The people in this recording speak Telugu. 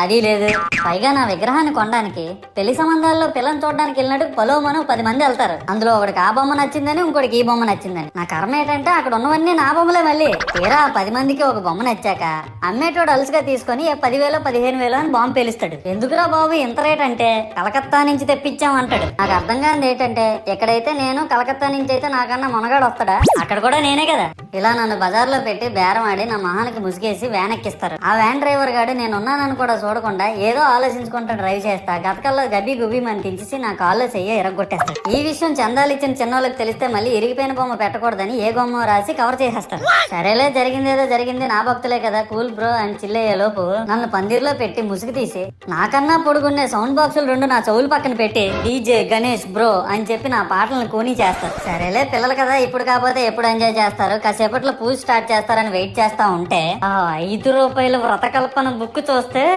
అది లేదు. పైగా నా విగ్రహాన్ని కొనడానికి పెళ్లి సంబంధాల్లో పిల్లని చూడడానికి వెళ్ళినట్టు పొలోమను 10 మంది వెళ్తారు. అందులో ఒకడికి ఆ బొమ్మ నచ్చిందని, ఇంకోటికి ఈ బొమ్మ నచ్చిందని. నా కర్మ ఏంటంటే అక్కడ ఉన్నవన్నీ నా బొమ్మలే. మళ్ళీ తీరా 10 మందికి ఒక బొమ్మ నచ్చాక అమ్మేటోడు అలుసుగా తీసుకొని 10,000 15,000 అని బాంబు పేలుస్తాడు. ఎందుకురా బాబు ఇంత రేట్ అంటే కలకత్తా నుంచి తెప్పించాం అంటాడు. నాకు అర్థం కానిది ఏంటంటే ఎక్కడైతే నేను కలకత్తా నుంచి అయితే నాకన్నా మొనగాడు వస్తాడా, అక్కడ కూడా నేనే కదా. ఇలా నన్ను బజార్లో పెట్టి బేరం ఆడి నా మొహానికి ముసుగేసి వ్యాన్ ఎక్కిస్తారు. ఆ వ్యాన్ డ్రైవర్ గాడు నేను ఉన్నానని కూడా చూడకుండా ఏదో ఆలోచించుకుంటా డ్రైవ్ చేస్తా గతకల్లో గబ్బి గుబ్బి అని తించేసి నా కాల్లో చెయ్యి ఎరగొట్టేస్తాడు. ఈ విషయం చందాలు ఇచ్చిన చిన్నోళ్ళకి తెలిస్తే మళ్ళీ ఇరిగిపోయిన బొమ్మ పెట్టకూడదని ఏ బొమ్మ రాసి కవర్ చేసేస్తారు. సరేలే జరిగిందేదో జరిగింది, నా భక్తులే కదా కూల్ బ్రో అని చిల్లయ్యే లోపు నన్ను పందిర్లో పెట్టి ముసుగు తీసి నాకన్నా పొడుగున్నే సౌండ్ బాక్సులు 2 నా చెవులు పక్కన పెట్టి డీజే గణేష్ బ్రో అని చెప్పి నా పాటలను కూనీ చేస్తారు. సరేలే పిల్లలు కదా ఇప్పుడు కాకపోతే ఎప్పుడు ఎంజాయ్ చేస్తారు, కాసేపట్లో పూజ స్టార్ట్ చేస్తారని వెయిట్ చేస్తా ఉంటే ఆ 5 రూపాయల వ్రతకల్పన బుక్ చూస్తే